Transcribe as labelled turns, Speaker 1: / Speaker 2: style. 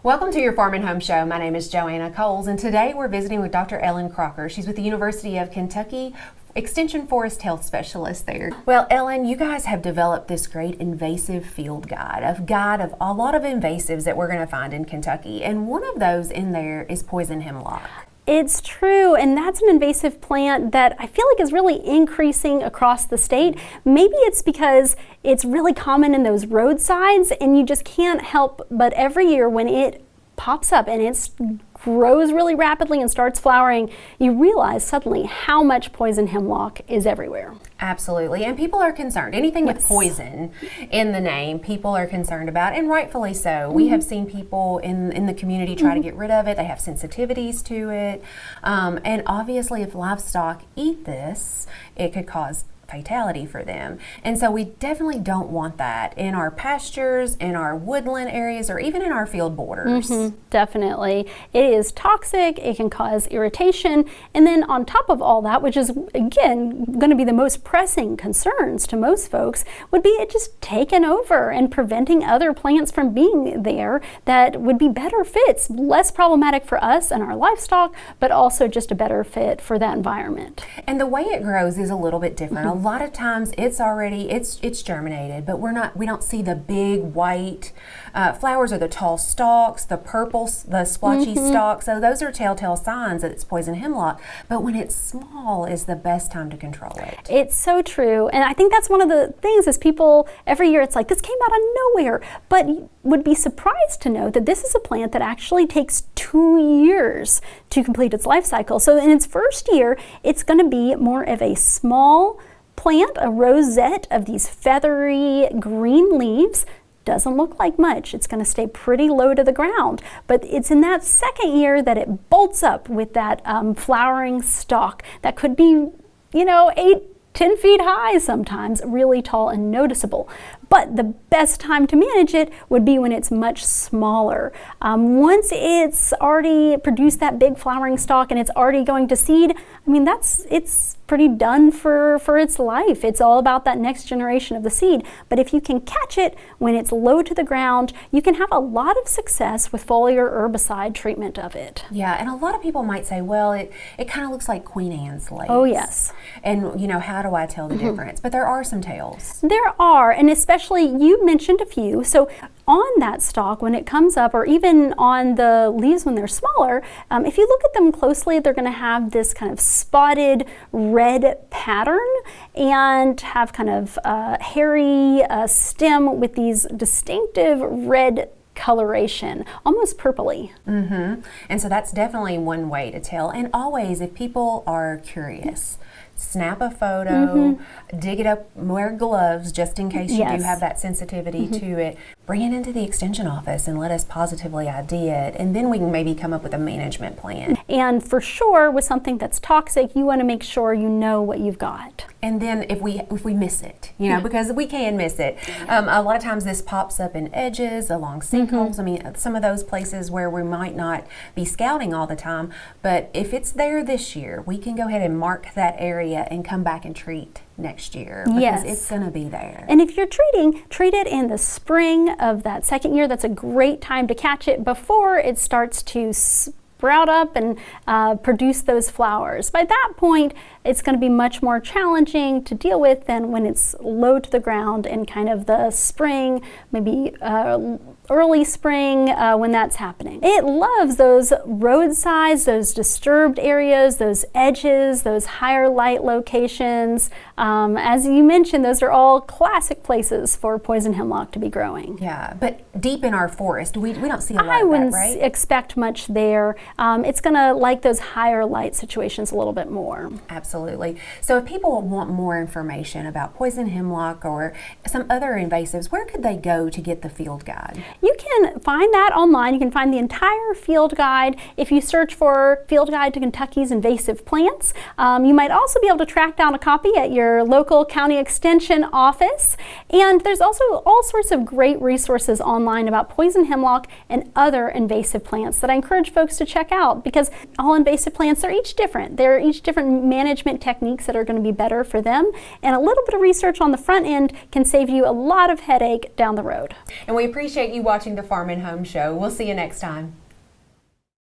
Speaker 1: Welcome to your Farm and Home Show. My name is Joanna Coles, and today we're visiting with Dr. Ellen Crocker. She's with the University of Kentucky, Extension Forest Health Specialist there. Well, Ellen, you guys have developed this great invasive field guide of a lot of invasives that we're going to find in Kentucky, and one of those in there is poison hemlock.
Speaker 2: It's true, and that's an invasive plant that I feel like is really increasing across the state. Maybe it's because it's really common in those roadsides, and you just can't help but every year when it pops up and it grows really rapidly and starts flowering, you realize suddenly how much poison hemlock is everywhere.
Speaker 1: Absolutely, and people are concerned. Anything with poison in the name, people are concerned about, and rightfully so. We have seen people in the community try to get rid of it. They have sensitivities to it, and obviously if livestock eat this, it could cause fatality for them. And so we definitely don't want that in our pastures, in our woodland areas, or even in our field borders.
Speaker 2: Definitely. It is toxic, it can cause irritation, and then on top of all that, which is again going to be the most pressing concerns to most folks, would be it just taking over and preventing other plants from being there that would be better fits, less problematic for us and our livestock, but also just a better fit for that environment.
Speaker 1: And the way it grows is a little bit different. A lot of times it's germinated, but we don't see the big white flowers or the tall stalks, the purple, the splotchy stalks. So those are telltale signs that it's poison hemlock. But when it's small is the best time to control it.
Speaker 2: It's so true. And I think that's one of the things is people every year it's like this came out of nowhere, but would be surprised to know that this is a plant that actually takes 2 years to complete its life cycle. So in its first year, it's going to be more of a small plant, a rosette of these feathery green leaves. Doesn't look like much. It's going to stay pretty low to the ground, but it's in that second year that it bolts up with that flowering stalk that could be, 8-10 feet high sometimes, really tall and noticeable. But the best time to manage it would be when it's much smaller. Once it's already produced that big flowering stalk and it's already going to seed, it's pretty done for its life. It's all about that next generation of the seed. But if you can catch it when it's low to the ground, you can have a lot of success with foliar herbicide treatment of it.
Speaker 1: Yeah, and a lot of people might say, well, it kind of looks like Queen Anne's lace.
Speaker 2: Oh, yes.
Speaker 1: And, how do I tell the difference? But there are some tells.
Speaker 2: There are, and especially you mentioned a few. So on that stalk, when it comes up, or even on the leaves when they're smaller, if you look at them closely, they're going to have this kind of spotted red pattern and have kind of hairy stem with these distinctive red coloration, almost purpley.
Speaker 1: And so that's definitely one way to tell. And always, if people are curious, snap a photo, dig it up, wear gloves just in case you do have that sensitivity to it. Bring it into the extension office and let us positively ID it, and then we can maybe come up with a management plan.
Speaker 2: And for sure, with something that's toxic, you want to make sure you know what you've got.
Speaker 1: And then if we miss it, because we can miss it. A lot of times this pops up in edges, along sinkholes. Some of those places where we might not be scouting all the time, but if it's there this year, we can go ahead and mark that area and come back and treat next year because it's going to be there.
Speaker 2: And if you're treat it in the spring of that second year. That's a great time to catch it before it starts to sprout up and produce those flowers. By that point, it's going to be much more challenging to deal with than when it's low to the ground in kind of the spring, maybe early spring when that's happening. It loves those roadsides, those disturbed areas, those edges, those higher light locations. As you mentioned, those are all classic places for poison hemlock to be growing.
Speaker 1: Yeah, but deep in our forest, we don't see a lot of that, right?
Speaker 2: I wouldn't expect much there. It's going to like those higher light situations a little bit more.
Speaker 1: Absolutely. So if people want more information about poison hemlock or some other invasives, where could they go to get the field guide?
Speaker 2: You can find that online. You can find the entire field guide if you search for Field Guide to Kentucky's Invasive Plants. You might also be able to track down a copy at your local county extension office. And there's also all sorts of great resources online about poison hemlock and other invasive plants that I encourage folks to check out, because all invasive plants are each different. They're each different management techniques that are going to be better for them. And a little bit of research on the front end can save you a lot of headache down the road.
Speaker 1: And we appreciate you watching the Farm and Home Show. We'll see you next time.